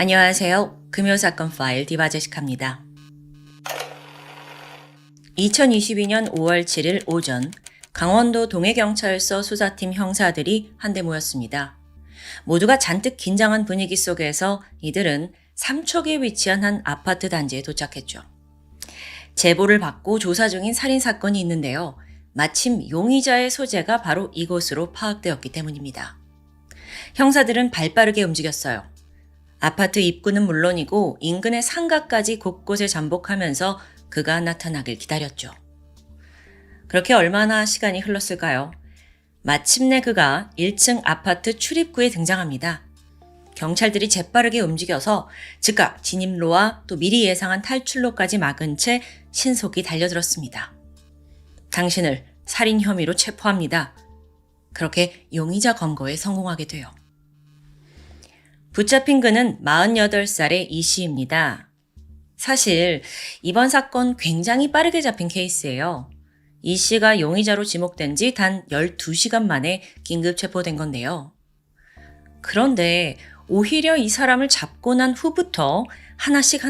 안녕하세요. 금요사건 파일 디바제식합니다. 2022년 5월 7일 오전 강원도 동해경찰서 수사팀 형사들이 한데 모였습니다. 모두가 잔뜩 긴장한 분위기 속에서 이들은 삼척에 위치한 한 아파트 단지에 도착했죠. 제보를 받고 조사 중인 살인사건이 있는데요. 마침 용의자의 소재가 바로 이곳으로 파악되었기 때문입니다. 형사들은 발빠르게 움직였어요. 아파트 입구는 물론이고 인근의 상가까지 곳곳에 잠복하면서 그가 나타나길 기다렸죠. 그렇게 얼마나 시간이 흘렀을까요? 마침내 그가 1층 아파트 출입구에 등장합니다. 경찰들이 재빠르게 움직여서 즉각 진입로와 또 미리 예상한 탈출로까지 막은 채 신속히 달려들었습니다. 당신을 살인 혐의로 체포합니다. 그렇게 용의자 검거에 성공하게 돼요. 붙잡힌 그는 48살의 이 씨입니다. 사실 이번 사건 굉장히 빠르게 잡힌 케이스예요. 이 씨가 용의자로 지목된 지 단 12시간 만에 긴급 체포된 건데요. 그런데 오히려 이 사람을 잡고 난 후부터 하나씩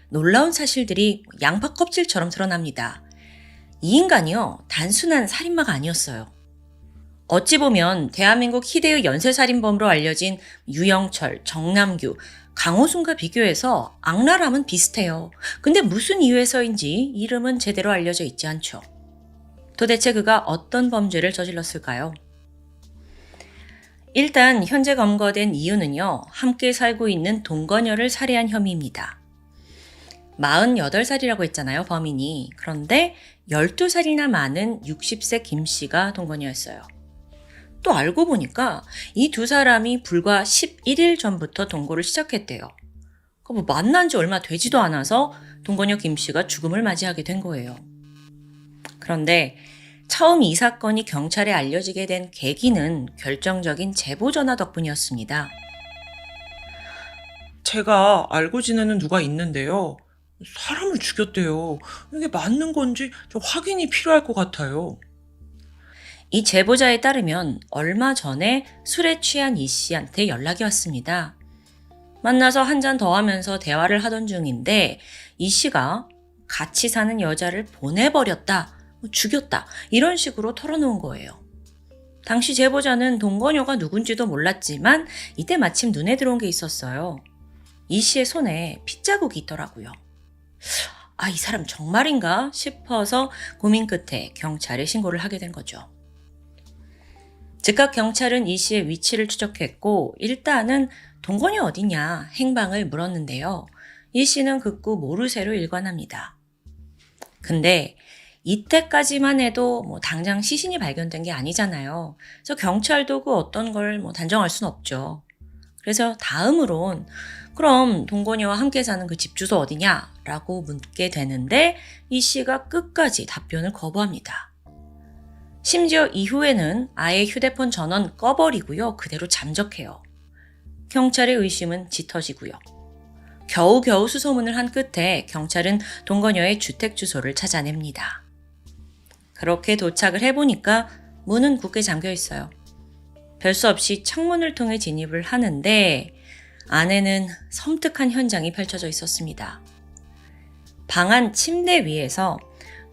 놀라운 사실들이 양파 껍질처럼 드러납니다. 이 인간이요, 단순한 살인마가 아니었어요. 어찌 보면 대한민국 희대의 연쇄살인범으로 알려진 유영철, 정남규, 강호순과 비교해서 악랄함은 비슷해요. 근데 무슨 이유에서인지 이름은 제대로 알려져 있지 않죠. 도대체 그가 어떤 범죄를 저질렀을까요? 일단 현재 검거된 이유는요. 함께 살고 있는 동거녀를 살해한 혐의입니다. 48살이라고 했잖아요, 범인이. 그런데 12살이나 많은 60세 김 씨가 동거녀였어요. 또 알고 보니까 이 두 사람이 불과 11일 전부터 동거를 시작했대요. 만난 지 얼마 되지도 않아서 동거녀 김 씨가 죽음을 맞이하게 된 거예요. 그런데 처음 이 사건이 경찰에 알려지게 된 계기는 결정적인 제보 전화 덕분이었습니다. 제가 알고 지내는 누가 있는데요. 사람을 죽였대요. 이게 맞는 건지 좀 확인이 필요할 것 같아요. 이 제보자에 따르면 얼마 전에 술에 취한 이 씨한테 연락이 왔습니다. 만나서 한 잔 더 하면서 대화를 하던 중인데 이 씨가 같이 사는 여자를 보내버렸다, 죽였다 이런 식으로 털어놓은 거예요. 당시 제보자는 동거녀가 누군지도 몰랐지만 이때 마침 눈에 들어온 게 있었어요. 이 씨의 손에 핏자국이 있더라고요. 이 사람 정말인가 싶어서 고민 끝에 경찰에 신고를 하게 된 거죠. 즉각 경찰은 이 씨의 위치를 추적했고 일단은 동거녀 어디냐 행방을 물었는데요. 이 씨는 극구 모르쇠로 일관합니다. 근데 이때까지만 해도 당장 시신이 발견된 게 아니잖아요. 그래서 경찰도 그 어떤 걸 단정할 순 없죠. 그래서 다음으론 그럼 동거녀와 함께 사는 그 집 주소 어디냐? 라고 묻게 되는데 이 씨가 끝까지 답변을 거부합니다. 심지어 이후에는 아예 휴대폰 전원 꺼버리고요. 그대로 잠적해요. 경찰의 의심은 짙어지고요. 겨우겨우 수소문을 한 끝에 경찰은 동거녀의 주택 주소를 찾아냅니다. 그렇게 도착을 해보니까 문은 굳게 잠겨 있어요. 별 수 없이 창문을 통해 진입을 하는데 안에는 섬뜩한 현장이 펼쳐져 있었습니다. 방 안 침대 위에서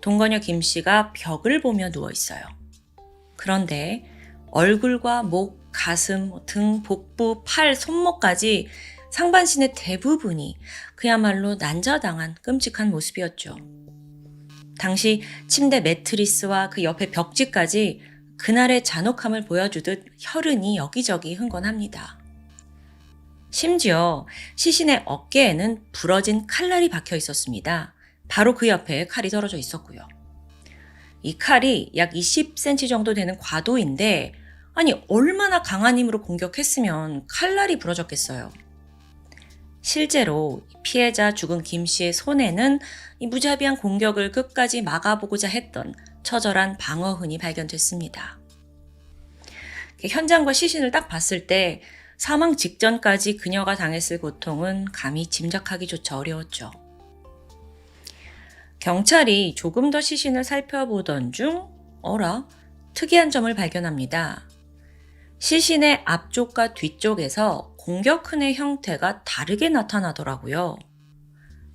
동거녀 김 씨가 벽을 보며 누워 있어요. 그런데 얼굴과 목, 가슴, 등, 복부, 팔, 손목까지 상반신의 대부분이 그야말로 난자당한 끔찍한 모습이었죠. 당시 침대 매트리스와 그 옆에 벽지까지 그날의 잔혹함을 보여주듯 혈흔이 여기저기 흥건합니다. 심지어 시신의 어깨에는 부러진 칼날이 박혀 있었습니다. 바로 그 옆에 칼이 떨어져 있었고요. 이 칼이 약 20cm 정도 되는 과도인데 얼마나 강한 힘으로 공격했으면 칼날이 부러졌겠어요. 실제로 피해자 죽은 김 씨의 손에는 이 무자비한 공격을 끝까지 막아보고자 했던 처절한 방어흔이 발견됐습니다. 현장과 시신을 딱 봤을 때 사망 직전까지 그녀가 당했을 고통은 감히 짐작하기조차 어려웠죠. 경찰이 조금 더 시신을 살펴보던 중 특이한 점을 발견합니다. 시신의 앞쪽과 뒤쪽에서 공격흔의 형태가 다르게 나타나더라고요.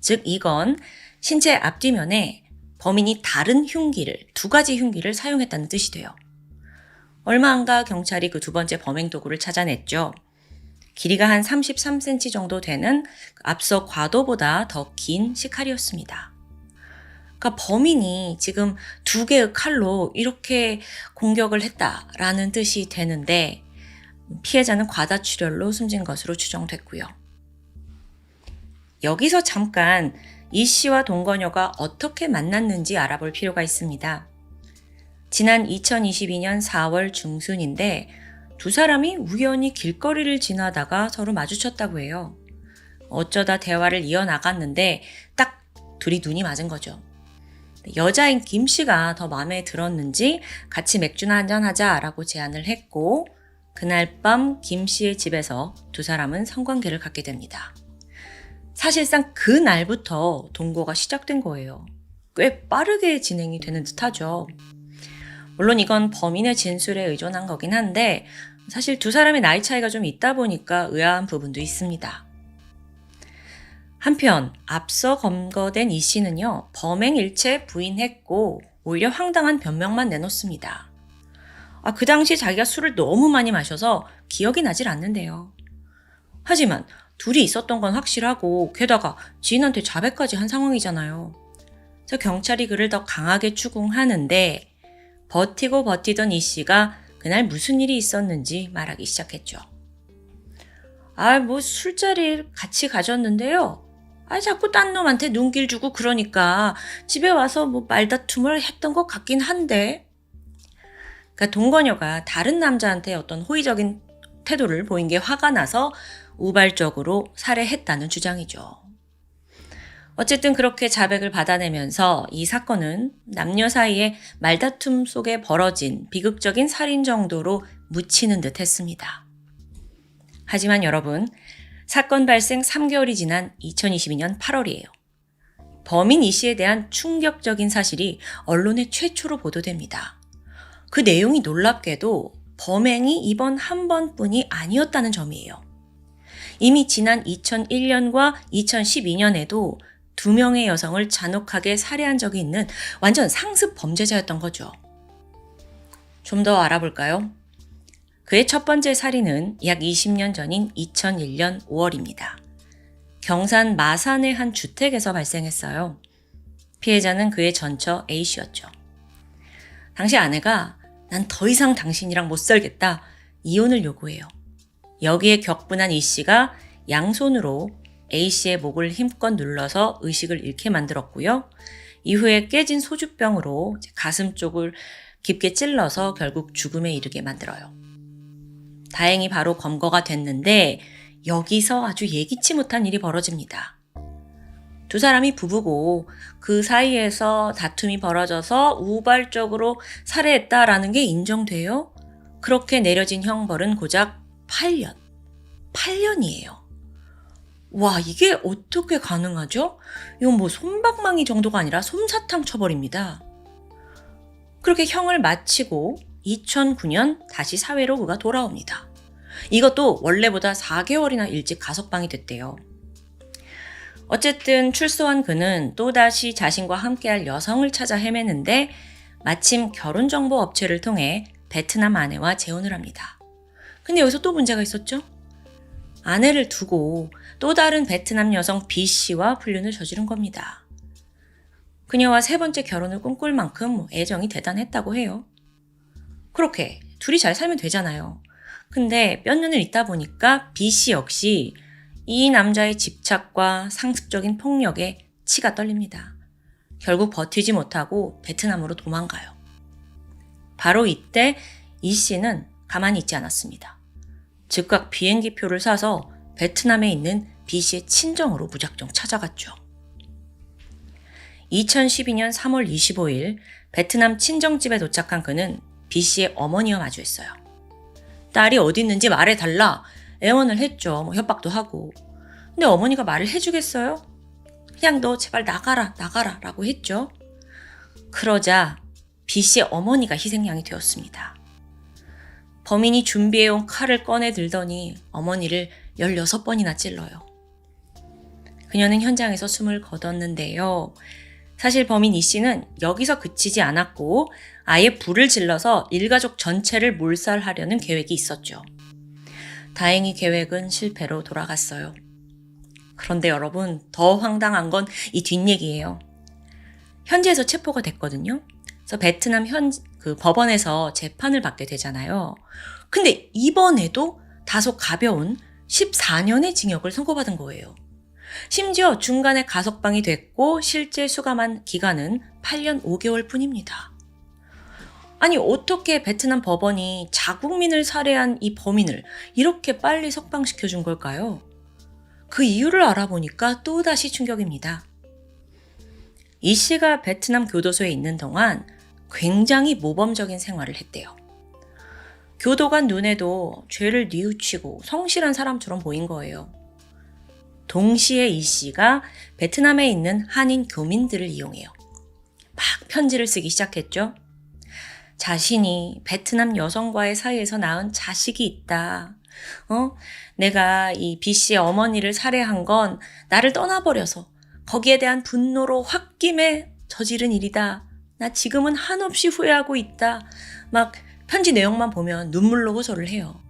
즉 이건 신체 앞뒤면에 범인이 다른 흉기를, 두 가지 흉기를 사용했다는 뜻이 돼요. 얼마 안가 경찰이 그 두 번째 범행 도구를 찾아냈죠. 길이가 한 33cm 정도 되는 앞서 과도보다 더 긴 식칼이었습니다. 그러니까 범인이 지금 두 개의 칼로 이렇게 공격을 했다라는 뜻이 되는데 피해자는 과다출혈로 숨진 것으로 추정됐고요. 여기서 잠깐 이 씨와 동거녀가 어떻게 만났는지 알아볼 필요가 있습니다. 지난 2022년 4월 중순인데 두 사람이 우연히 길거리를 지나다가 서로 마주쳤다고 해요. 어쩌다 대화를 이어나갔는데 딱 둘이 눈이 맞은 거죠. 여자인 김 씨가 더 마음에 들었는지 같이 맥주나 한잔하자라고 제안을 했고 그날 밤 김 씨의 집에서 두 사람은 성관계를 갖게 됩니다. 사실상 그 날부터 동거가 시작된 거예요. 꽤 빠르게 진행이 되는 듯하죠. 물론 이건 범인의 진술에 의존한 거긴 한데 사실 두 사람의 나이 차이가 좀 있다 보니까 의아한 부분도 있습니다. 한편 앞서 검거된 이 씨는요, 범행 일체 부인했고 오히려 황당한 변명만 내놓습니다. 그 당시 자기가 술을 너무 많이 마셔서 기억이 나질 않는데요. 하지만 둘이 있었던 건 확실하고 게다가 지인한테 자백까지 한 상황이잖아요. 그래서 경찰이 그를 더 강하게 추궁하는데 버티고 버티던 이 씨가 그날 무슨 일이 있었는지 말하기 시작했죠. 술자리를 같이 가졌는데요. 자꾸 딴 놈한테 눈길 주고 그러니까 집에 와서 말다툼을 했던 것 같긴 한데. 그러니까 동거녀가 다른 남자한테 어떤 호의적인 태도를 보인 게 화가 나서 우발적으로 살해했다는 주장이죠. 어쨌든 그렇게 자백을 받아내면서 이 사건은 남녀 사이의 말다툼 속에 벌어진 비극적인 살인 정도로 묻히는 듯 했습니다. 하지만 여러분, 사건 발생 3개월이 지난 2022년 8월이에요. 범인 이 씨에 대한 충격적인 사실이 언론에 최초로 보도됩니다. 그 내용이 놀랍게도 범행이 이번 한 번뿐이 아니었다는 점이에요. 이미 지난 2001년과 2012년에도 2명의 여성을 잔혹하게 살해한 적이 있는 완전 상습 범죄자였던 거죠. 좀 더 알아볼까요? 그의 첫 번째 살인은 약 20년 전인 2001년 5월입니다. 경산 마산의 한 주택에서 발생했어요. 피해자는 그의 전처 A씨였죠. 당시 아내가 난 더 이상 당신이랑 못 살겠다 이혼을 요구해요. 여기에 격분한 E씨가 양손으로 A씨의 목을 힘껏 눌러서 의식을 잃게 만들었고요. 이후에 깨진 소주병으로 가슴 쪽을 깊게 찔러서 결국 죽음에 이르게 만들어요. 다행히 바로 검거가 됐는데 여기서 아주 예기치 못한 일이 벌어집니다. 두 사람이 부부고 그 사이에서 다툼이 벌어져서 우발적으로 살해했다라는 게 인정돼요. 그렇게 내려진 형벌은 고작 8년. 8년이에요. 와, 이게 어떻게 가능하죠? 이건 솜방망이 정도가 아니라 솜사탕 처벌입니다. 그렇게 형을 마치고 2009년 다시 사회로 그가 돌아옵니다. 이것도 원래보다 4개월이나 일찍 가석방이 됐대요. 어쨌든 출소한 그는 또다시 자신과 함께할 여성을 찾아 헤매는데 마침 결혼정보 업체를 통해 베트남 아내와 재혼을 합니다. 근데 여기서 또 문제가 있었죠? 아내를 두고 또 다른 베트남 여성 B씨와 불륜을 저지른 겁니다. 그녀와 세 번째 결혼을 꿈꿀 만큼 애정이 대단했다고 해요. 그렇게 둘이 잘 살면 되잖아요. 근데 몇 년을 있다 보니까 B씨 역시 이 남자의 집착과 상습적인 폭력에 치가 떨립니다. 결국 버티지 못하고 베트남으로 도망가요. 바로 이때 이 씨는 가만히 있지 않았습니다. 즉각 비행기표를 사서 베트남에 있는 B 씨의 친정으로 무작정 찾아갔죠. 2012년 3월 25일 베트남 친정집에 도착한 그는 B 씨의 어머니와 마주했어요. 딸이 어디 있는지 말해달라 애원을 했죠. 협박도 하고. 근데 어머니가 말을 해주겠어요? 그냥 너 제발 나가라 라고 했죠. 그러자 B 씨의 어머니가 희생양이 되었습니다. 범인이 준비해온 칼을 꺼내 들더니 어머니를 16번이나 찔러요. 그녀는 현장에서 숨을 거뒀는데요. 사실 범인 이 씨는 여기서 그치지 않았고 아예 불을 질러서 일가족 전체를 몰살하려는 계획이 있었죠. 다행히 계획은 실패로 돌아갔어요. 그런데 여러분, 더 황당한 건 이 뒷얘기예요. 현지에서 체포가 됐거든요. 그래서 베트남 법원에서 재판을 받게 되잖아요. 근데 이번에도 다소 가벼운 14년의 징역을 선고받은 거예요. 심지어 중간에 가석방이 됐고 실제 수감한 기간은 8년 5개월 뿐입니다. 아니, 어떻게 베트남 법원이 자국민을 살해한 이 범인을 이렇게 빨리 석방시켜준 걸까요? 그 이유를 알아보니까 또다시 충격입니다. 이 씨가 베트남 교도소에 있는 동안 굉장히 모범적인 생활을 했대요. 교도관 눈에도 죄를 뉘우치고 성실한 사람처럼 보인 거예요. 동시에 이 씨가 베트남에 있는 한인 교민들을 이용해요. 막 편지를 쓰기 시작했죠. 자신이 베트남 여성과의 사이에서 낳은 자식이 있다. 내가 이 B 씨의 어머니를 살해한 건 나를 떠나버려서 거기에 대한 분노로 홧김에 저지른 일이다. 나 지금은 한없이 후회하고 있다. 막 편지 내용만 보면 눈물로 호소를 해요.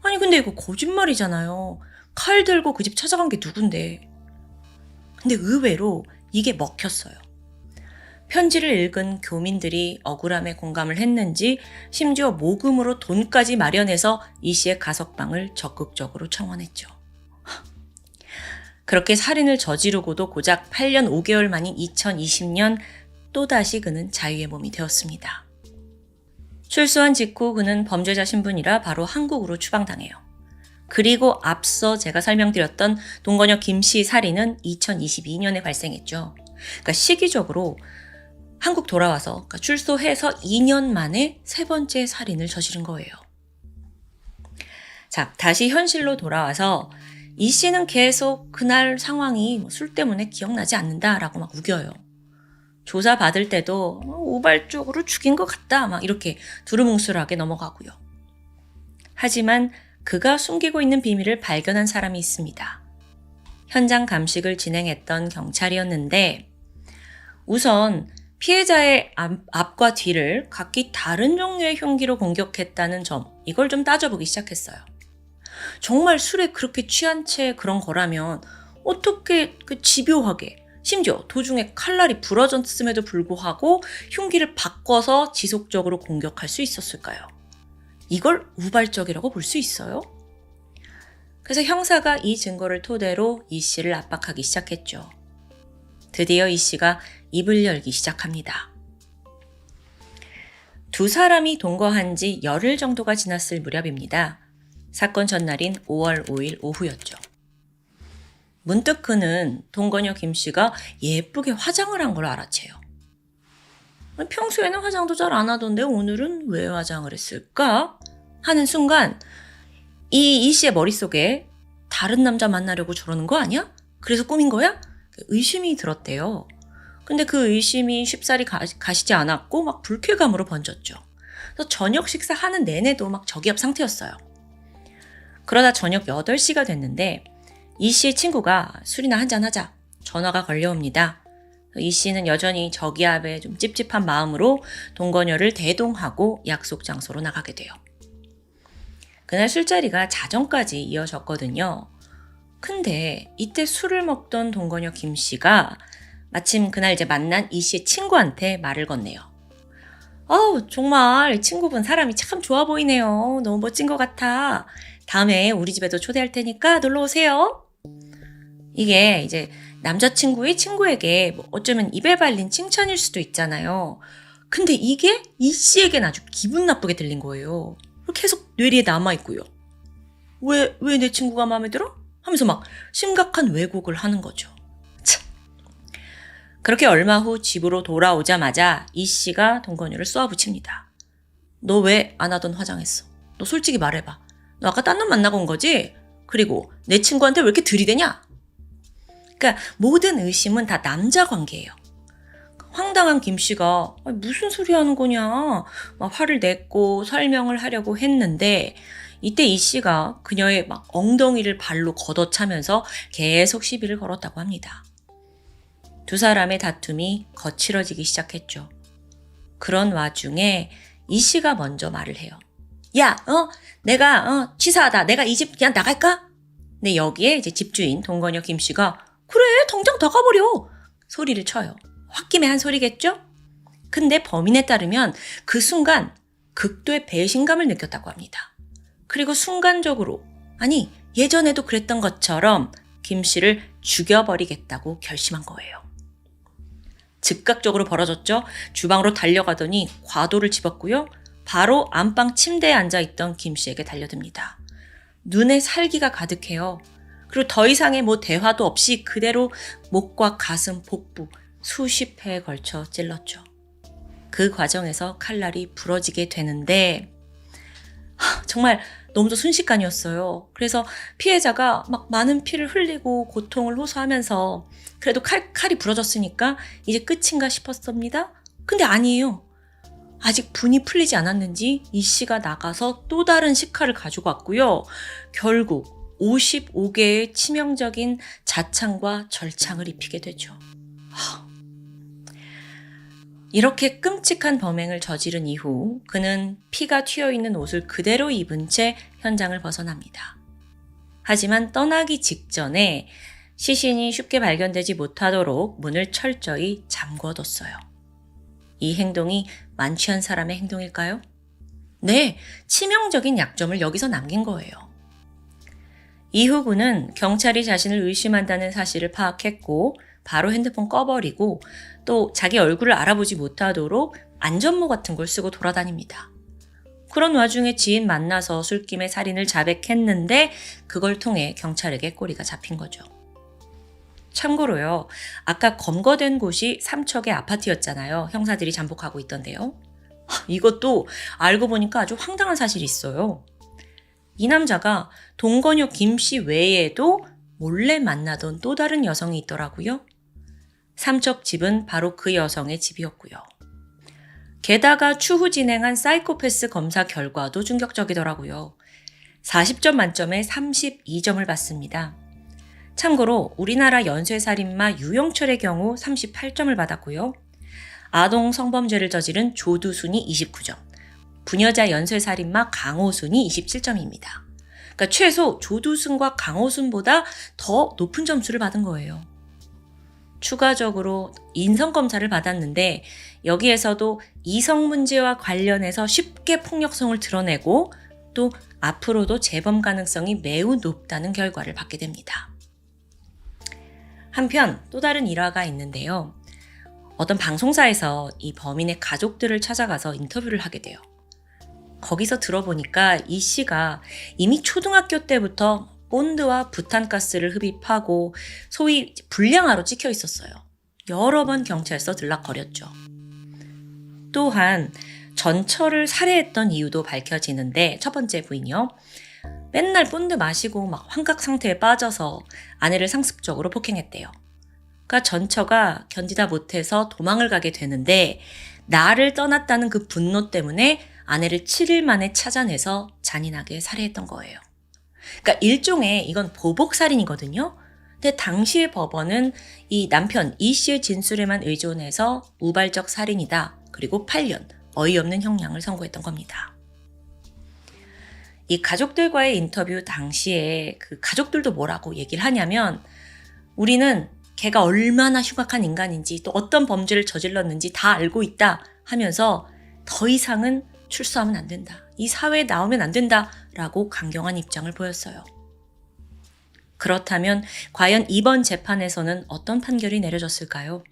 아니 근데 이거 거짓말이잖아요. 칼 들고 그 집 찾아간 게 누군데. 근데 의외로 이게 먹혔어요. 편지를 읽은 교민들이 억울함에 공감을 했는지 심지어 모금으로 돈까지 마련해서 이 씨의 가석방을 적극적으로 청원했죠. 그렇게 살인을 저지르고도 고작 8년 5개월 만인 2020년 또다시 그는 자유의 몸이 되었습니다. 출소한 직후 그는 범죄자 신분이라 바로 한국으로 추방당해요. 그리고 앞서 제가 설명드렸던 동건녀 김씨 살인은 2022년에 발생했죠. 그러니까 시기적으로 한국 돌아와서 그러니까 출소해서 2년 만에 세 번째 살인을 저지른 거예요. 자, 다시 현실로 돌아와서 이 씨는 계속 그날 상황이 술 때문에 기억나지 않는다라고 막 우겨요. 조사 받을 때도 우발적으로 죽인 것 같다 막 이렇게 두루뭉술하게 넘어가고요. 하지만 그가 숨기고 있는 비밀을 발견한 사람이 있습니다. 현장 감식을 진행했던 경찰이었는데 우선 피해자의 앞과 뒤를 각기 다른 종류의 흉기로 공격했다는 점, 이걸 좀 따져보기 시작했어요. 정말 술에 그렇게 취한 채 그런 거라면 어떻게 그 집요하게 심지어 도중에 칼날이 부러졌음에도 불구하고 흉기를 바꿔서 지속적으로 공격할 수 있었을까요? 이걸 우발적이라고 볼 수 있어요? 그래서 형사가 이 증거를 토대로 이 씨를 압박하기 시작했죠. 드디어 이 씨가 입을 열기 시작합니다. 두 사람이 동거한 지 열흘 정도가 지났을 무렵입니다. 사건 전날인 5월 5일 오후였죠. 문득 그는 동건녀 김 씨가 예쁘게 화장을 한 걸 알아채요. 평소에는 화장도 잘 안 하던데 오늘은 왜 화장을 했을까? 하는 순간 이 씨의 머릿속에 다른 남자 만나려고 저러는 거 아니야? 그래서 꾸민 거야? 의심이 들었대요. 근데 그 의심이 쉽사리 가시지 않았고 막 불쾌감으로 번졌죠. 그래서 저녁 식사하는 내내도 막 저기압 상태였어요. 그러다 저녁 8시가 됐는데 이 씨의 친구가 술이나 한잔하자 전화가 걸려옵니다. 이 씨는 여전히 저기압에 좀 찝찝한 마음으로 동거녀를 대동하고 약속 장소로 나가게 돼요. 그날 술자리가 자정까지 이어졌거든요. 근데 이때 술을 먹던 동거녀 김 씨가 마침 그날 이제 만난 이 씨의 친구한테 말을 건네요. 정말 친구분 사람이 참 좋아 보이네요. 너무 멋진 것 같아. 다음에 우리 집에도 초대할 테니까 놀러 오세요. 이게 이제 남자친구의 친구에게 어쩌면 입에 발린 칭찬일 수도 있잖아요. 근데 이게 이 씨에겐 아주 기분 나쁘게 들린 거예요. 계속 뇌리에 남아있고요. 왜 내 친구가 마음에 들어? 하면서 막 심각한 왜곡을 하는 거죠. 참. 그렇게 얼마 후 집으로 돌아오자마자 이 씨가 동건녀를 쏘아붙입니다. 너 왜 안 하던 화장했어? 너 솔직히 말해봐. 너 아까 딴 놈 만나고 온 거지? 그리고 내 친구한테 왜 이렇게 들이대냐? 그러니까 모든 의심은 다 남자 관계예요. 황당한 김 씨가 무슨 소리 하는 거냐 막 화를 냈고 설명을 하려고 했는데 이때 이 씨가 그녀의 막 엉덩이를 발로 걷어차면서 계속 시비를 걸었다고 합니다. 두 사람의 다툼이 거칠어지기 시작했죠. 그런 와중에 이 씨가 먼저 말을 해요. 야, 내가 치사하다. 내가 이 집 그냥 나갈까? 근데 여기에 이제 집주인 동건혁 김 씨가 그래, 당장 나가버려. 소리를 쳐요. 홧김에 한 소리겠죠? 근데 범인에 따르면 그 순간 극도의 배신감을 느꼈다고 합니다. 그리고 순간적으로, 아니 예전에도 그랬던 것처럼 김 씨를 죽여버리겠다고 결심한 거예요. 즉각적으로 벌어졌죠. 주방으로 달려가더니 과도를 집었고요. 바로 안방 침대에 앉아있던 김 씨에게 달려듭니다. 눈에 살기가 가득해요. 그리고 더 이상의 대화도 없이 그대로 목과 가슴, 복부 수십 회에 걸쳐 찔렀죠. 그 과정에서 칼날이 부러지게 되는데 정말 너무도 순식간이었어요. 그래서 피해자가 막 많은 피를 흘리고 고통을 호소하면서 그래도 칼이 부러졌으니까 이제 끝인가 싶었습니다. 근데 아니에요. 아직 분이 풀리지 않았는지 이 씨가 나가서 또 다른 식칼을 가지고 왔고요. 결국 55개의 치명적인 자창과 절창을 입히게 되죠. 이렇게 끔찍한 범행을 저지른 이후 그는 피가 튀어있는 옷을 그대로 입은 채 현장을 벗어납니다. 하지만 떠나기 직전에 시신이 쉽게 발견되지 못하도록 문을 철저히 잠궈뒀어요. 이 행동이 만취한 사람의 행동일까요? 네, 치명적인 약점을 여기서 남긴 거예요. 이후 그는 경찰이 자신을 의심한다는 사실을 파악했고 바로 핸드폰 꺼버리고 또 자기 얼굴을 알아보지 못하도록 안전모 같은 걸 쓰고 돌아다닙니다. 그런 와중에 지인 만나서 술김에 살인을 자백했는데 그걸 통해 경찰에게 꼬리가 잡힌 거죠. 참고로요, 아까 검거된 곳이 삼척의 아파트였잖아요. 형사들이 잠복하고 있던데요. 이것도 알고 보니까 아주 황당한 사실이 있어요. 이 남자가 동건혁 김 씨 외에도 몰래 만나던 또 다른 여성이 있더라고요. 삼척 집은 바로 그 여성의 집이었고요. 게다가 추후 진행한 사이코패스 검사 결과도 충격적이더라고요. 40점 만점에 32점을 받습니다. 참고로 우리나라 연쇄살인마 유영철의 경우 38점을 받았고요. 아동 성범죄를 저지른 조두순이 29점, 부녀자 연쇄살인마 강호순이 27점입니다. 그러니까 최소 조두순과 강호순보다 더 높은 점수를 받은 거예요. 추가적으로 인성검사를 받았는데 여기에서도 이성 문제와 관련해서 쉽게 폭력성을 드러내고 또 앞으로도 재범 가능성이 매우 높다는 결과를 받게 됩니다. 한편 또 다른 일화가 있는데요. 어떤 방송사에서 이 범인의 가족들을 찾아가서 인터뷰를 하게 돼요. 거기서 들어보니까 이 씨가 이미 초등학교 때부터 본드와 부탄가스를 흡입하고 소위 불량아로 찍혀 있었어요. 여러 번 경찰서 들락거렸죠. 또한 전처를 살해했던 이유도 밝혀지는데 첫 번째 부인이요. 맨날 본드 마시고 막 환각 상태에 빠져서 아내를 상습적으로 폭행했대요. 그러니까 전처가 견디다 못해서 도망을 가게 되는데 나를 떠났다는 그 분노 때문에 아내를 7일 만에 찾아내서 잔인하게 살해했던 거예요. 그러니까 일종의 이건 보복살인이거든요. 근데 당시의 법원은 이 남편 이 씨의 진술에만 의존해서 우발적 살인이다. 그리고 8년 어이없는 형량을 선고했던 겁니다. 이 가족들과의 인터뷰 당시에 그 가족들도 뭐라고 얘기를 하냐면 우리는 걔가 얼마나 흉악한 인간인지 또 어떤 범죄를 저질렀는지 다 알고 있다 하면서 더 이상은 출소하면 안 된다. 이 사회에 나오면 안 된다라고 강경한 입장을 보였어요. 그렇다면 과연 이번 재판에서는 어떤 판결이 내려졌을까요?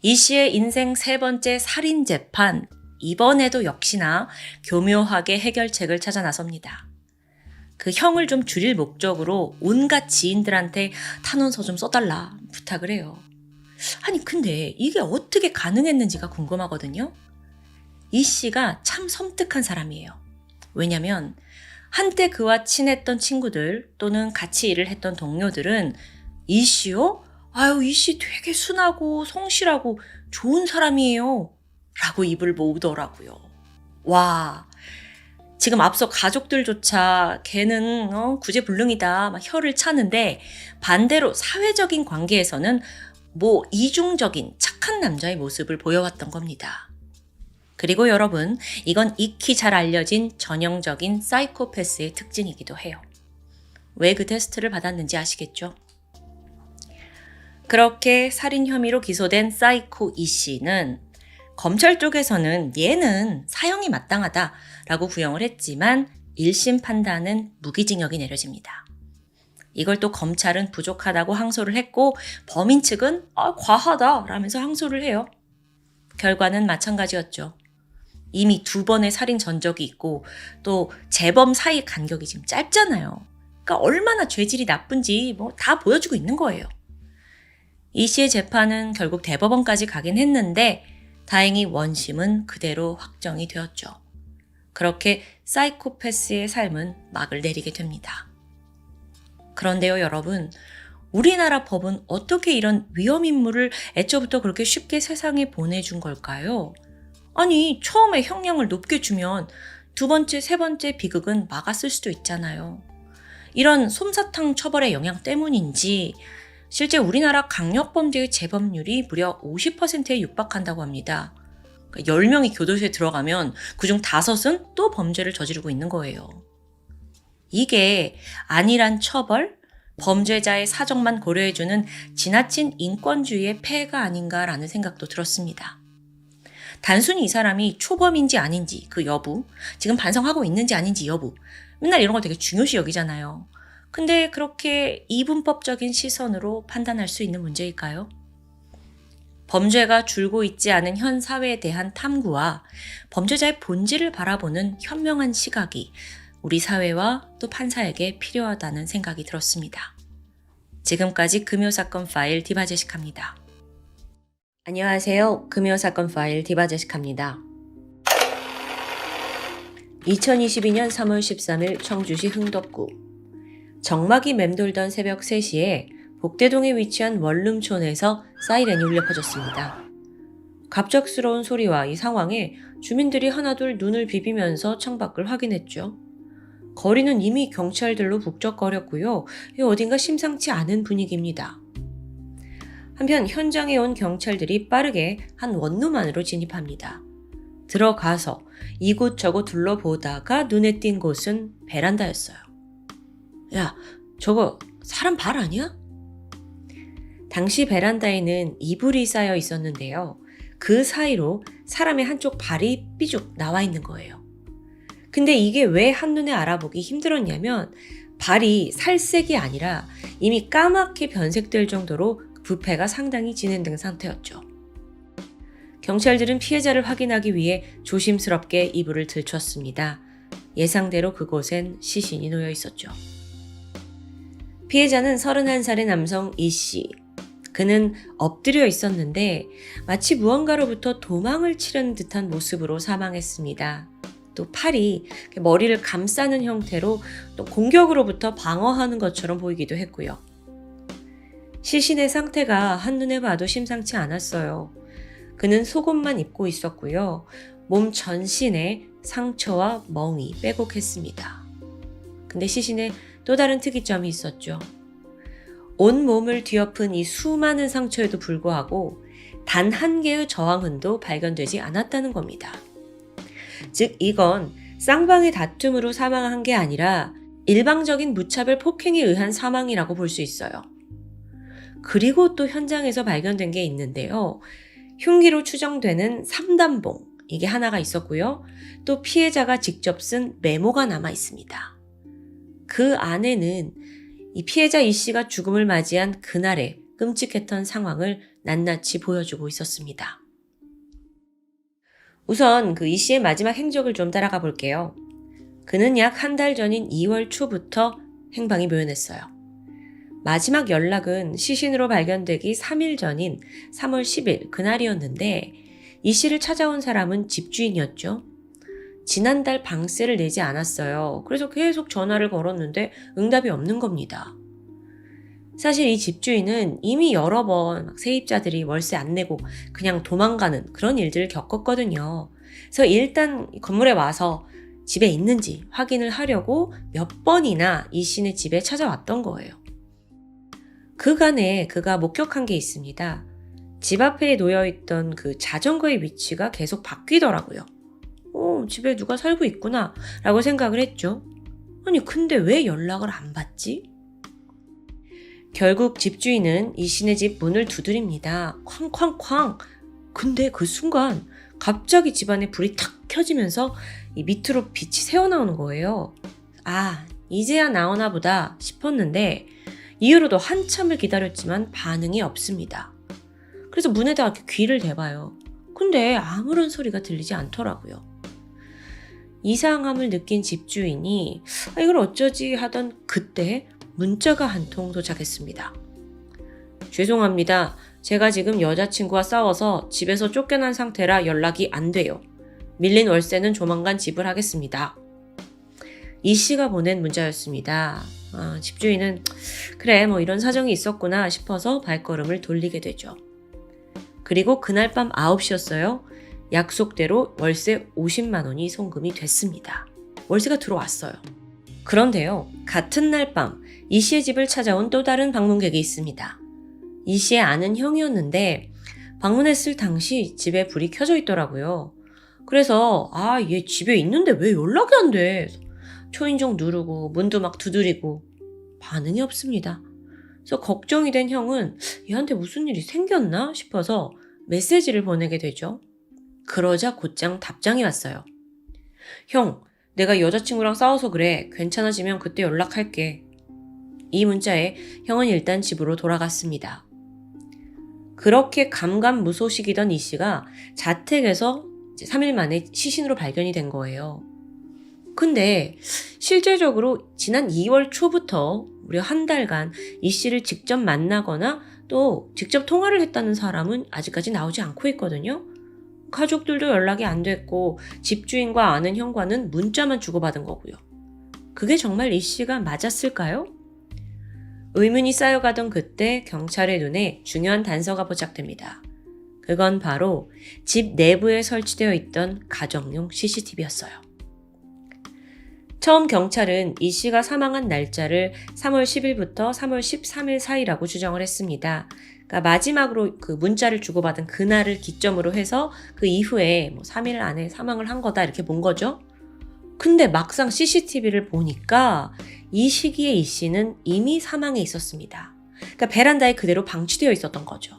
이 씨의 인생 세 번째 살인 재판, 이번에도 역시나 교묘하게 해결책을 찾아 나섭니다. 그 형을 좀 줄일 목적으로 온갖 지인들한테 탄원서 좀 써달라 부탁을 해요. 아니 근데 이게 어떻게 가능했는지가 궁금하거든요. 이 씨가 참 섬뜩한 사람이에요. 왜냐면 한때 그와 친했던 친구들 또는 같이 일을 했던 동료들은 이 씨요? 아유 이 씨 되게 순하고 성실하고 좋은 사람이에요. 라고 입을 모으더라고요. 와, 지금 앞서 가족들조차 걔는 구제불능이다 막 혀를 차는데 반대로 사회적인 관계에서는 이중적인 착한 남자의 모습을 보여왔던 겁니다. 그리고 여러분, 이건 익히 잘 알려진 전형적인 사이코패스의 특징이기도 해요. 왜 그 테스트를 받았는지 아시겠죠? 그렇게 살인 혐의로 기소된 사이코 이 씨는 검찰 쪽에서는 얘는 사형이 마땅하다라고 구형을 했지만 1심 판단은 무기징역이 내려집니다. 이걸 또 검찰은 부족하다고 항소를 했고 범인 측은 과하다라면서 항소를 해요. 결과는 마찬가지였죠. 이미 2번의 살인 전적이 있고 또 재범 사이 간격이 지금 짧잖아요. 그러니까 얼마나 죄질이 나쁜지 다 보여주고 있는 거예요. 이 씨의 재판은 결국 대법원까지 가긴 했는데 다행히 원심은 그대로 확정이 되었죠. 그렇게 사이코패스의 삶은 막을 내리게 됩니다. 그런데요, 여러분, 우리나라 법은 어떻게 이런 위험인물을 애초부터 그렇게 쉽게 세상에 보내준 걸까요? 아니, 처음에 형량을 높게 주면 2번째, 3번째 비극은 막았을 수도 있잖아요. 이런 솜사탕 처벌의 영향 때문인지 실제 우리나라 강력범죄의 재범률이 무려 50%에 육박한다고 합니다. 그러니까 10명이 교도소에 들어가면 그중 5은 또 범죄를 저지르고 있는 거예요. 이게 안일한 처벌, 범죄자의 사정만 고려해주는 지나친 인권주의의 폐해가 아닌가라는 생각도 들었습니다. 단순히 이 사람이 초범인지 아닌지 그 여부, 지금 반성하고 있는지 아닌지 여부, 맨날 이런 거 되게 중요시 여기잖아요. 근데 그렇게 이분법적인 시선으로 판단할 수 있는 문제일까요? 범죄가 줄고 있지 않은 현 사회에 대한 탐구와 범죄자의 본질을 바라보는 현명한 시각이 우리 사회와 또 판사에게 필요하다는 생각이 들었습니다. 지금까지 금요사건 파일 디바제식합니다. 안녕하세요. 금요사건 파일 디바제식합니다. 2022년 3월 13일 청주시 흥덕구 정막이 맴돌던 새벽 3시에 복대동에 위치한 원룸촌에서 사이렌이 울려 퍼졌습니다. 갑작스러운 소리와 이 상황에 주민들이 하나둘 눈을 비비면서 창밖을 확인했죠. 거리는 이미 경찰들로 북적거렸고요. 어딘가 심상치 않은 분위기입니다. 한편 현장에 온 경찰들이 빠르게 한 원룸 안으로 진입합니다. 들어가서 이곳저곳 둘러보다가 눈에 띈 곳은 베란다였어요. 야, 저거 사람 발 아니야? 당시 베란다에는 이불이 쌓여 있었는데요. 그 사이로 사람의 한쪽 발이 삐죽 나와 있는 거예요. 근데 이게 왜 한눈에 알아보기 힘들었냐면 발이 살색이 아니라 이미 까맣게 변색될 정도로 부패가 상당히 진행된 상태였죠. 경찰들은 피해자를 확인하기 위해 조심스럽게 이불을 들췄습니다. 예상대로 그곳엔 시신이 놓여 있었죠. 피해자는 31살의 남성 이 씨. 그는 엎드려 있었는데 마치 무언가로부터 도망을 치려는 듯한 모습으로 사망했습니다. 또 팔이 머리를 감싸는 형태로 또 공격으로부터 방어하는 것처럼 보이기도 했고요. 시신의 상태가 한눈에 봐도 심상치 않았어요. 그는 속옷만 입고 있었고요. 몸 전신에 상처와 멍이 빼곡했습니다. 근데 시신에 또 다른 특이점이 있었죠. 온 몸을 뒤엎은 이 수많은 상처에도 불구하고 단 한 개의 저항흔도 발견되지 않았다는 겁니다. 즉 이건 쌍방의 다툼으로 사망한 게 아니라 일방적인 무차별 폭행에 의한 사망이라고 볼 수 있어요. 그리고 또 현장에서 발견된 게 있는데요. 흉기로 추정되는 3단봉, 이게 하나가 있었고요. 또 피해자가 직접 쓴 메모가 남아 있습니다. 그 안에는 이 피해자 이 씨가 죽음을 맞이한 그날의 끔찍했던 상황을 낱낱이 보여주고 있었습니다. 우선 그 이 씨의 마지막 행적을 좀 따라가 볼게요. 그는 약 한 달 전인 2월 초부터 행방이 묘연했어요. 마지막 연락은 시신으로 발견되기 3일 전인 3월 10일 그날이었는데 이 씨를 찾아온 사람은 집주인이었죠. 지난달 방세를 내지 않았어요. 그래서 계속 전화를 걸었는데 응답이 없는 겁니다. 사실 이 집주인은 이미 여러 번 세입자들이 월세 안 내고 그냥 도망가는 그런 일들을 겪었거든요. 그래서 일단 건물에 와서 집에 있는지 확인을 하려고 몇 번이나 이 씨네 집에 찾아왔던 거예요. 그간에 그가 목격한 게 있습니다. 집 앞에 놓여있던 그 자전거의 위치가 계속 바뀌더라고요. 집에 누가 살고 있구나 라고 생각을 했죠. 아니 근데 왜 연락을 안 받지? 결국 집주인은 이 씨네 집 문을 두드립니다. 쾅쾅쾅. 근데 그 순간 갑자기 집안에 불이 탁 켜지면서 이 밑으로 빛이 새어나오는 거예요. 아, 이제야 나오나 보다 싶었는데 이후로도 한참을 기다렸지만 반응이 없습니다. 그래서 문에다가 이렇게 귀를 대봐요. 근데 아무런 소리가 들리지 않더라고요. 이상함을 느낀 집주인이 이걸 어쩌지 하던 그때 문자가 한 통 도착했습니다. 죄송합니다. 제가 지금 여자친구와 싸워서 집에서 쫓겨난 상태라 연락이 안 돼요. 밀린 월세는 조만간 지불하겠습니다. 이 씨가 보낸 문자였습니다. 집주인은 그래 뭐 이런 사정이 있었구나 싶어서 발걸음을 돌리게 되죠. 그리고 그날 밤 9시였어요. 약속대로 월세 50만 원이 송금이 됐습니다. 월세가 들어왔어요. 그런데요, 같은 날 밤 이 씨의 집을 찾아온 또 다른 방문객이 있습니다. 이 씨의 아는 형이었는데 방문했을 당시 집에 불이 켜져 있더라고요. 그래서 얘 집에 있는데 왜 연락이 안 돼? 초인종 누르고 문도 막 두드리고 반응이 없습니다. 그래서 걱정이 된 형은 얘한테 무슨 일이 생겼나 싶어서 메시지를 보내게 되죠. 그러자 곧장 답장이 왔어요. 형, 내가 여자친구랑 싸워서 그래. 괜찮아지면 그때 연락할게. 이 문자에 형은 일단 집으로 돌아갔습니다. 그렇게 감감무소식이던 이 씨가 자택에서 3일 만에 시신으로 발견이 된 거예요. 근데 실제적으로 지난 2월 초부터 무려 한 달간 이 씨를 직접 만나거나 또 직접 통화를 했다는 사람은 아직까지 나오지 않고 있거든요. 가족들도 연락이 안 됐고 집주인과 아는 형과는 문자만 주고받은 거고요. 그게 정말 이 씨가 맞았을까요? 의문이 쌓여가던 그때 경찰의 눈에 중요한 단서가 포착됩니다. 그건 바로 집 내부에 설치되어 있던 가정용 CCTV였어요. 처음 경찰은 이 씨가 사망한 날짜를 3월 10일부터 3월 13일 사이라고 추정을 했습니다. 그러니까 마지막으로 그 문자를 주고받은 그날을 기점으로 해서 그 이후에 3일 안에 사망을 한 거다 이렇게 본 거죠. 근데 막상 CCTV를 보니까 이 시기에 이 씨는 이미 사망해 있었습니다. 그러니까 베란다에 그대로 방치되어 있었던 거죠.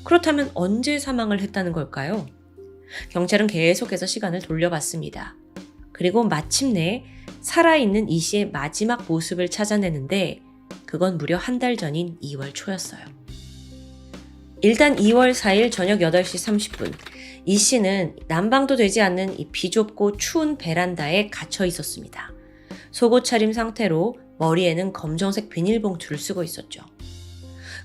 그렇다면 언제 사망을 했다는 걸까요? 경찰은 계속해서 시간을 돌려봤습니다. 그리고 마침내 살아있는 이 씨의 마지막 모습을 찾아내는데 그건 무려 한 달 전인 2월 초였어요. 일단 2월 4일 저녁 8시 30분 이 씨는 난방도 되지 않는 이 비좁고 추운 베란다에 갇혀 있었습니다. 속옷 차림 상태로 머리에는 검정색 비닐봉투를 쓰고 있었죠.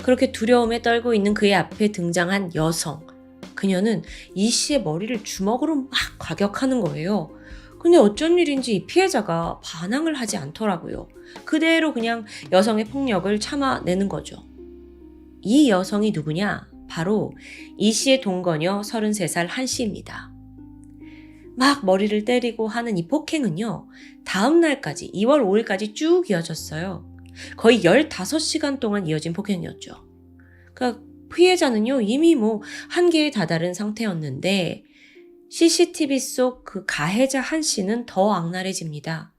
그렇게 두려움에 떨고 있는 그의 앞에 등장한 여성. 그녀는 이 씨의 머리를 주먹으로 막 과격하는 거예요. 근데 어쩐 일인지 이 피해자가 반항을 하지 않더라고요. 그대로 그냥 여성의 폭력을 참아내는 거죠. 이 여성이 누구냐? 바로 이 씨의 동거녀 33살 한 씨입니다. 막 머리를 때리고 하는 이 폭행은요. 다음 날까지 2월 5일까지 쭉 이어졌어요. 거의 15시간 동안 이어진 폭행이었죠. 그러니까 피해자는요. 이미 한계에 다다른 상태였는데 CCTV 속 그 가해자 한 씨는 더 악랄해집니다.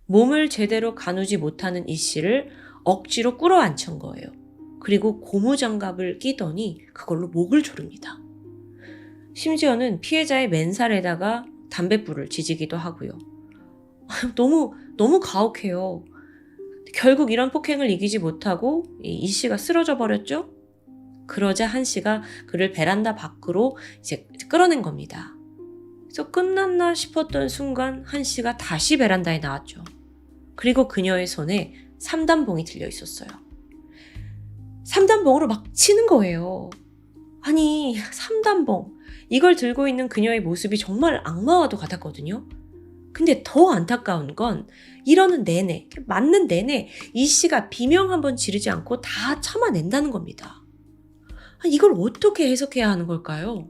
몸을 제대로 가누지 못하는 이 씨를 억지로 끌어안은 거예요. 그리고 고무장갑을 끼더니 그걸로 목을 조릅니다. 심지어는 피해자의 맨살에다가 담뱃불을 지지기도 하고요. 너무 가혹해요. 결국 이런 폭행을 이기지 못하고 이 씨가 쓰러져 버렸죠. 그러자 한 씨가 그를 베란다 밖으로 이제 끌어낸 겁니다. 그래서 끝났나 싶었던 순간 한 씨가 다시 베란다에 나왔죠. 그리고 그녀의 손에 3단봉이 들려 있었어요. 3단봉으로 막 치는 거예요. 아니 3단봉 이걸 들고 있는 그녀의 모습이 정말 악마와도 같았거든요. 근데 더 안타까운 건 이러는 내내 맞는 내내 이 씨가 비명 한번 지르지 않고 다 참아낸다는 겁니다. 이걸 어떻게 해석해야 하는 걸까요?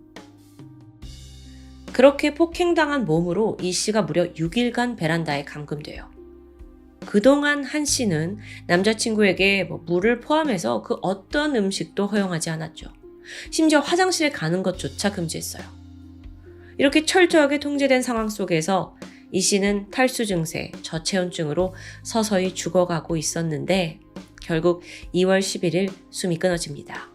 그렇게 폭행당한 몸으로 이 씨가 무려 6일간 베란다에 감금돼요. 그동안 한 씨는 남자친구에게 물을 포함해서 그 어떤 음식도 허용하지 않았죠. 심지어 화장실에 가는 것조차 금지했어요. 이렇게 철저하게 통제된 상황 속에서 이 씨는 탈수 증세, 저체온증으로 서서히 죽어가고 있었는데 결국 2월 11일 숨이 끊어집니다.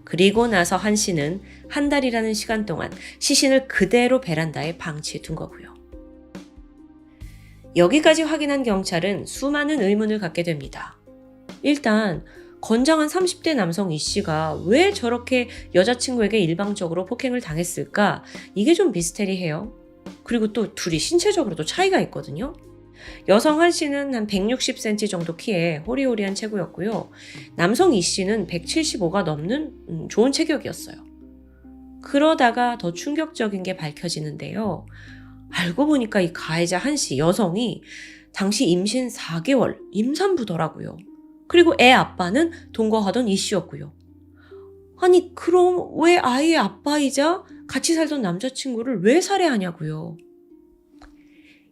그리고 나서 한 씨는 한 달이라는 시간 동안 시신을 그대로 베란다에 방치해 둔 거고요. 여기까지 확인한 경찰은 수많은 의문을 갖게 됩니다. 일단 건장한 30대 남성 이 씨가 왜 저렇게 여자친구에게 일방적으로 폭행을 당했을까? 이게 좀 미스테리해요. 그리고 또 둘이 신체적으로도 차이가 있거든요. 여성 한 씨는 한 160cm 정도 키에 호리호리한 체구였고요. 남성 이 씨는 175가 넘는 좋은 체격이었어요. 그러다가 더 충격적인 게 밝혀지는데요. 알고 보니까 이 가해자 한 씨 여성이 당시 임신 4개월 임산부더라고요. 그리고 애 아빠는 동거하던 이 씨였고요. 아니 그럼 왜 아이의 아빠이자 같이 살던 남자친구를 왜 살해하냐고요.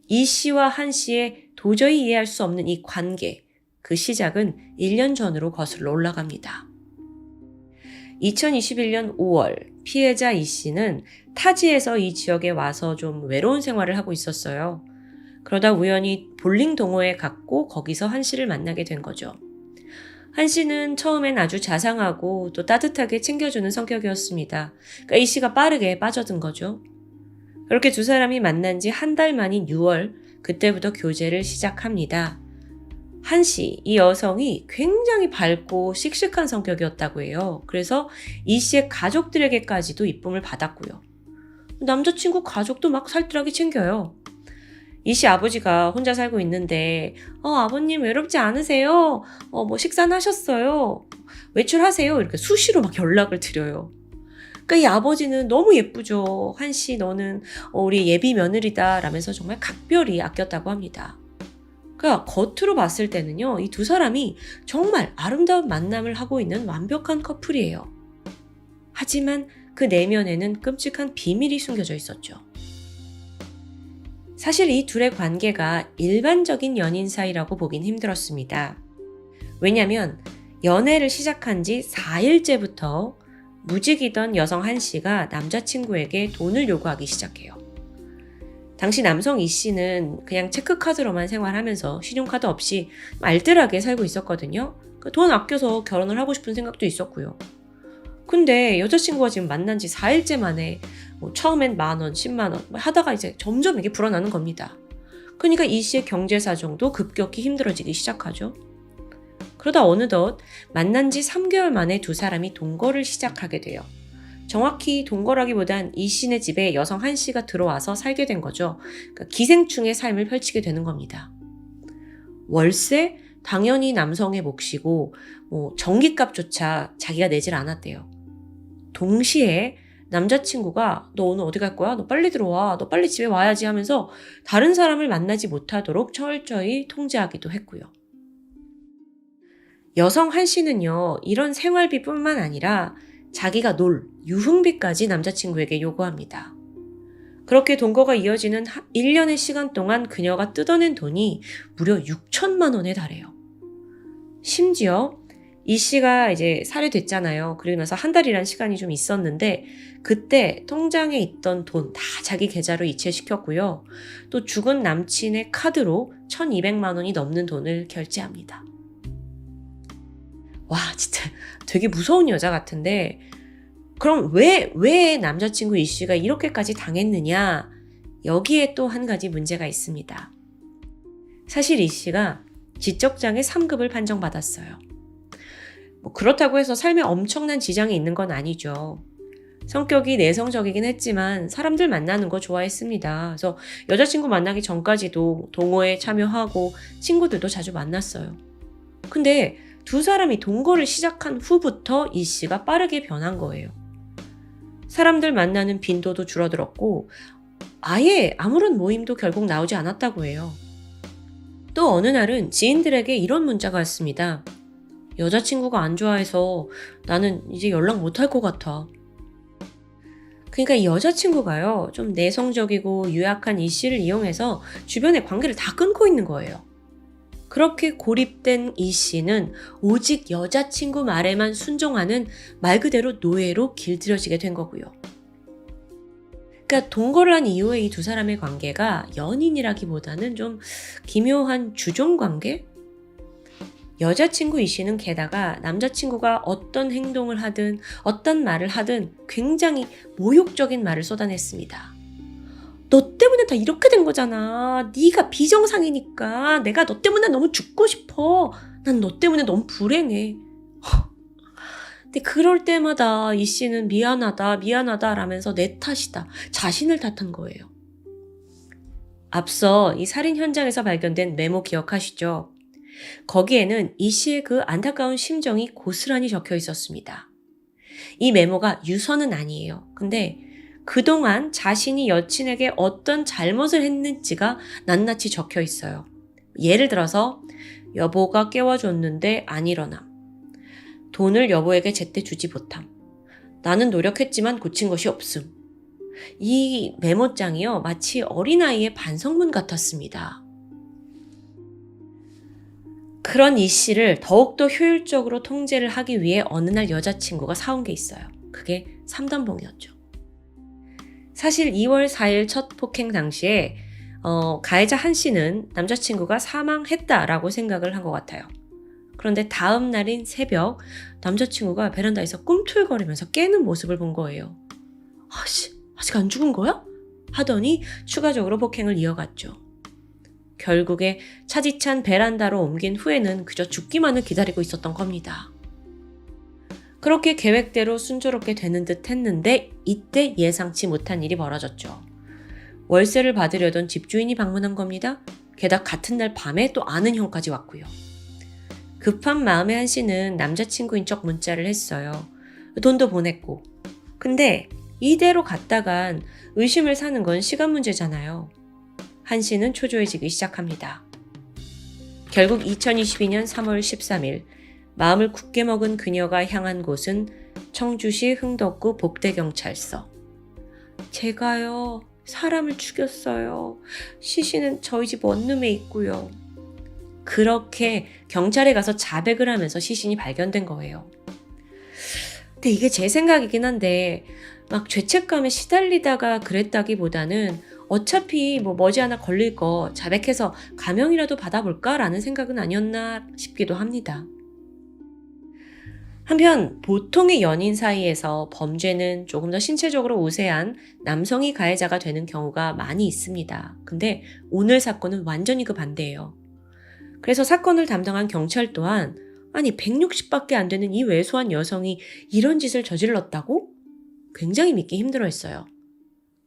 이 씨와 한 씨의 도저히 이해할 수 없는 이 관계, 그 시작은 1년 전으로 거슬러 올라갑니다. 2021년 5월 피해자 이 씨는 타지에서 이 지역에 와서 좀 외로운 생활을 하고 있었어요. 그러다 우연히 볼링 동호회에 갔고 거기서 한 씨를 만나게 된 거죠. 한 씨는 처음엔 아주 자상하고 또 따뜻하게 챙겨주는 성격이었습니다. 그러니까 이 씨가 빠르게 빠져든 거죠. 그렇게 두 사람이 만난 지 한 달 만인 6월, 그때부터 교제를 시작합니다. 한 씨, 이 여성이 굉장히 밝고 씩씩한 성격이었다고 해요. 그래서 이 씨의 가족들에게까지도 이쁨을 받았고요. 남자친구 가족도 막 살뜰하게 챙겨요. 이 씨 아버지가 혼자 살고 있는데 아버님 외롭지 않으세요? 식사는 하셨어요? 외출하세요? 이렇게 수시로 막 연락을 드려요. 그러니까 이 아버지는 너무 예쁘죠. 한 씨 너는 우리 예비 며느리다 라면서 정말 각별히 아꼈다고 합니다. 그러니까 겉으로 봤을 때는요. 이 두 사람이 정말 아름다운 만남을 하고 있는 완벽한 커플이에요. 하지만 그 내면에는 끔찍한 비밀이 숨겨져 있었죠. 사실 이 둘의 관계가 일반적인 연인 사이라고 보긴 힘들었습니다. 왜냐하면 연애를 시작한 지 4일째부터 무직이던 여성 한 씨가 남자친구에게 돈을 요구하기 시작해요. 당시 남성 이 씨는 그냥 체크카드로만 생활하면서 신용카드 없이 알뜰하게 살고 있었거든요. 돈 아껴서 결혼을 하고 싶은 생각도 있었고요. 근데 여자친구가 지금 만난 지 4일째 만에 처음엔 10,000원, 100,000원 하다가 이제 점점 이게 불어나는 겁니다. 그러니까 이 씨의 경제 사정도 급격히 힘들어지기 시작하죠. 그러다 어느덧 만난 지 3개월 만에 두 사람이 동거를 시작하게 돼요. 정확히 동거라기보단 이 씨네 집에 여성 한 씨가 들어와서 살게 된 거죠. 그러니까 기생충의 삶을 펼치게 되는 겁니다. 월세? 당연히 남성의 몫이고 전기값조차 자기가 내질 않았대요. 동시에 남자친구가 너 오늘 어디 갈 거야? 너 빨리 들어와. 너 빨리 집에 와야지 하면서 다른 사람을 만나지 못하도록 철저히 통제하기도 했고요. 여성 한 씨는요. 이런 생활비뿐만 아니라 자기가 놀 유흥비까지 남자친구에게 요구합니다. 그렇게 동거가 이어지는 1년의 시간 동안 그녀가 뜯어낸 돈이 무려 6천만 원에 달해요. 심지어 이 씨가 이제 살해됐잖아요. 그리고 나서 한 달이란 시간이 좀 있었는데 그때 통장에 있던 돈 다 자기 계좌로 이체시켰고요. 또 죽은 남친의 카드로 1,200만 원이 넘는 돈을 결제합니다. 와 진짜 되게 무서운 여자 같은데 그럼 왜 남자친구 이 씨가 이렇게까지 당했느냐? 여기에 또 한 가지 문제가 있습니다. 사실 이 씨가 지적장애 3급을 판정받았어요. 그렇다고 해서 삶에 엄청난 지장이 있는 건 아니죠. 성격이 내성적이긴 했지만 사람들 만나는 거 좋아했습니다. 그래서 여자친구 만나기 전까지도 동호회에 참여하고 친구들도 자주 만났어요. 근데 두 사람이 동거를 시작한 후부터 이 씨가 빠르게 변한 거예요. 사람들 만나는 빈도도 줄어들었고 아예 아무런 모임도 결국 나오지 않았다고 해요. 또 어느 날은 지인들에게 이런 문자가 왔습니다. 여자친구가 안 좋아해서 나는 이제 연락 못할 것 같아. 그러니까 이 여자친구가요, 좀 내성적이고 유약한 이 씨를 이용해서 주변의 관계를 다 끊고 있는 거예요. 그렇게 고립된 이 씨는 오직 여자친구 말에만 순종하는 말 그대로 노예로 길들여지게 된 거고요. 그러니까 동거를 한 이후에 이 두 사람의 관계가 연인이라기보다는 좀 기묘한 주종 관계? 여자친구 이 씨는 게다가 남자친구가 어떤 행동을 하든 어떤 말을 하든 굉장히 모욕적인 말을 쏟아냈습니다. 너 때문에 다 이렇게 된 거잖아. 네가 비정상이니까 내가 너 때문에 너무 죽고 싶어. 난 너 때문에 너무 불행해. 근데 그럴 때마다 이 씨는 미안하다, 미안하다 라면서 내 탓이다, 자신을 탓한 거예요. 앞서 이 살인 현장에서 발견된 메모 기억하시죠? 거기에는 이 씨의 그 안타까운 심정이 고스란히 적혀 있었습니다. 이 메모가 유서는 아니에요. 근데 그동안 자신이 여친에게 어떤 잘못을 했는지가 낱낱이 적혀 있어요. 예를 들어서 여보가 깨워줬는데 안 일어남. 돈을 여보에게 제때 주지 못함. 나는 노력했지만 고친 것이 없음. 이 메모장이요, 마치 어린아이의 반성문 같았습니다. 그런 이 씨를 더욱더 효율적으로 통제를 하기 위해 어느 날 여자친구가 사온 게 있어요. 그게 3단봉이었죠. 사실 2월 4일 첫 폭행 당시에 가해자 한 씨는 남자친구가 사망했다라고 생각을 한 것 같아요. 그런데 다음 날인 새벽 남자친구가 베란다에서 꿈틀거리면서 깨는 모습을 본 거예요. 아직 안 죽은 거야? 하더니 추가적으로 폭행을 이어갔죠. 결국에 차디찬 베란다로 옮긴 후에는 그저 죽기만을 기다리고 있었던 겁니다. 그렇게 계획대로 순조롭게 되는 듯 했는데 이때 예상치 못한 일이 벌어졌죠. 월세를 받으려던 집주인이 방문한 겁니다. 게다가 같은 날 밤에 또 아는 형까지 왔고요. 급한 마음에 한 씨는 남자친구인 척 문자를 했어요. 돈도 보냈고. 근데 이대로 갔다간 의심을 사는 건 시간 문제잖아요. 한 씨는 초조해지기 시작합니다. 결국 2022년 3월 13일 마음을 굳게 먹은 그녀가 향한 곳은 청주시 흥덕구 복대경찰서. 제가요, 사람을 죽였어요. 시신은 저희 집 원룸에 있고요. 그렇게 경찰에 가서 자백을 하면서 시신이 발견된 거예요. 근데 이게 제 생각이긴 한데 막 죄책감에 시달리다가 그랬다기보다는 어차피 머지않아 걸릴 거 자백해서 감형이라도 받아볼까라는 생각은 아니었나 싶기도 합니다. 한편 보통의 연인 사이에서 범죄는 조금 더 신체적으로 우세한 남성이 가해자가 되는 경우가 많이 있습니다. 근데 오늘 사건은 완전히 그 반대예요. 그래서 사건을 담당한 경찰 또한 160밖에 안 되는 이 왜소한 여성이 이런 짓을 저질렀다고? 굉장히 믿기 힘들어했어요.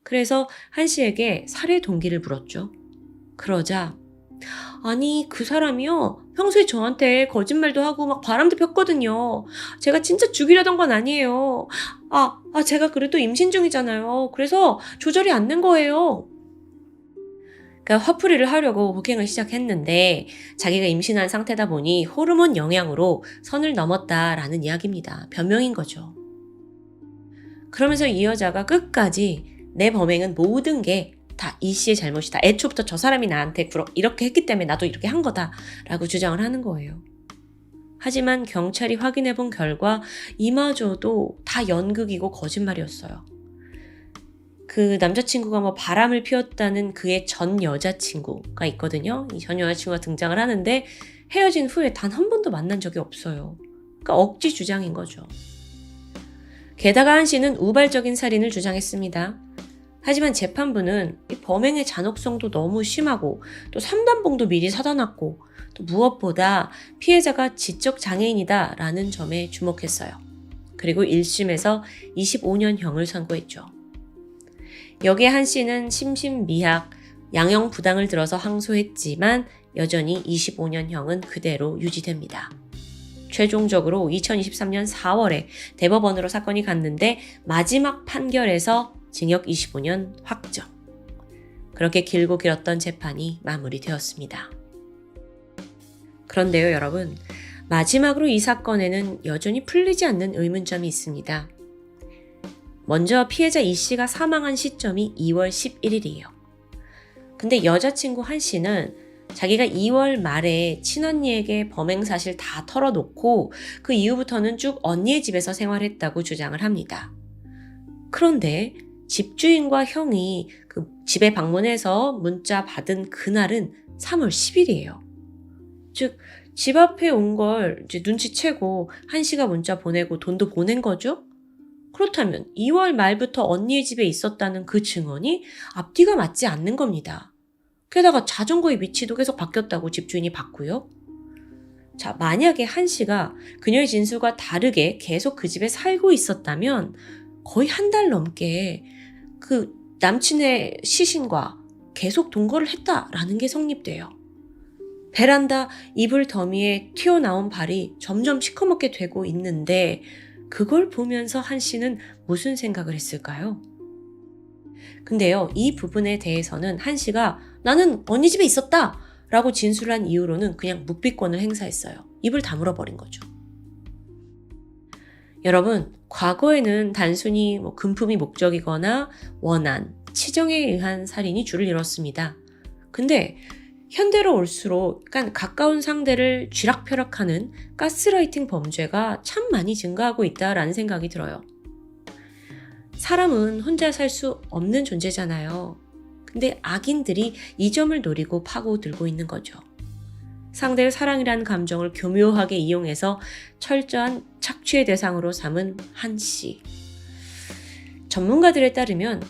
그래서 한 씨에게 살해 동기를 물었죠. 그러자 그 사람이요, 평소에 저한테 거짓말도 하고 막 바람도 폈거든요. 제가 진짜 죽이려던 건 아니에요. 제가 그래도 임신 중이잖아요. 그래서 조절이 안 된 거예요. 그러니까 화풀이를 하려고 폭행을 시작했는데 자기가 임신한 상태다 보니 호르몬 영향으로 선을 넘었다라는 이야기입니다. 변명인 거죠. 그러면서 이 여자가 끝까지 내 범행은 모든 게 다 이 씨의 잘못이다. 애초부터 저 사람이 나한테 이렇게 했기 때문에 나도 이렇게 한 거다 라고 주장을 하는 거예요. 하지만 경찰이 확인해 본 결과 이마저도 다 연극이고 거짓말이었어요. 그 남자친구가 바람을 피웠다는 그의 전 여자친구가 있거든요. 이 전 여자친구가 등장을 하는데 헤어진 후에 단 한 번도 만난 적이 없어요. 그러니까 억지 주장인 거죠. 게다가 한 씨는 우발적인 살인을 주장했습니다. 하지만 재판부는 이 범행의 잔혹성도 너무 심하고 또 3단봉도 미리 사다 놨고 또 무엇보다 피해자가 지적 장애인이다 라는 점에 주목했어요. 그리고 1심에서 25년형을 선고했죠. 여기에 한 씨는 심신미약, 양형 부당을 들어서 항소했지만 여전히 25년형은 그대로 유지됩니다. 최종적으로 2023년 4월에 대법원으로 사건이 갔는데 마지막 판결에서 징역 25년 확정. 그렇게 길고 길었던 재판이 마무리되었습니다. 그런데요, 여러분. 마지막으로 이 사건에는 여전히 풀리지 않는 의문점이 있습니다. 먼저 피해자 이 씨가 사망한 시점이 2월 11일이에요. 근데 여자친구 한 씨는 자기가 2월 말에 친언니에게 범행 사실 다 털어놓고 그 이후부터는 쭉 언니의 집에서 생활했다고 주장을 합니다. 그런데 집주인과 형이 그 집에 방문해서 문자 받은 그날은 3월 10일이에요. 즉, 집 앞에 온 걸 이제 눈치채고 한 씨가 문자 보내고 돈도 보낸 거죠? 그렇다면 2월 말부터 언니의 집에 있었다는 그 증언이 앞뒤가 맞지 않는 겁니다. 게다가 자전거의 위치도 계속 바뀌었다고 집주인이 봤고요. 자, 만약에 한 씨가 그녀의 진술과 다르게 계속 그 집에 살고 있었다면 거의 한 달 넘게 그 남친의 시신과 계속 동거를 했다라는 게 성립돼요. 베란다 이불 더미에 튀어나온 발이 점점 시커멓게 되고 있는데 그걸 보면서 한 씨는 무슨 생각을 했을까요? 근데요, 이 부분에 대해서는 한 씨가 나는 언니 집에 있었다 라고 진술한 이후로는 그냥 묵비권을 행사했어요. 입을 다물어버린 거죠. 여러분, 과거에는 단순히 금품이 목적이거나 원한, 치정에 의한 살인이 주를 이뤘습니다. 근데 현대로 올수록 약간 가까운 상대를 쥐락펴락하는 가스라이팅 범죄가 참 많이 증가하고 있다라는 생각이 들어요. 사람은 혼자 살 수 없는 존재잖아요. 근데 악인들이 이 점을 노리고 파고들고 있는 거죠. 상대의 사랑이라는 감정을 교묘하게 이용해서 철저한 착취의 대상으로 삼은 한 씨. 전문가들에 따르면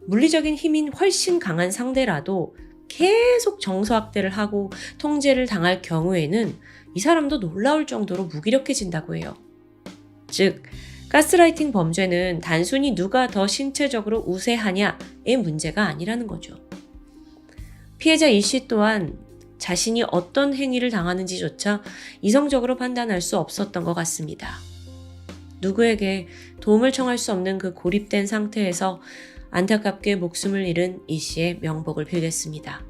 물리적인 힘이 훨씬 강한 상대라도 계속 정서학대를 하고 통제를 당할 경우에는 이 사람도 놀라울 정도로 무기력해진다고 해요. 즉, 가스라이팅 범죄는 단순히 누가 더 신체적으로 우세하냐의 문제가 아니라는 거죠. 피해자 이 씨 또한 자신이 어떤 행위를 당하는지조차 이성적으로 판단할 수 없었던 것 같습니다. 누구에게 도움을 청할 수 없는 그 고립된 상태에서 안타깝게 목숨을 잃은 이 씨의 명복을 빌겠습니다.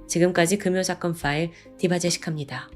지금까지 금요사건 파일 디바제시카입니다.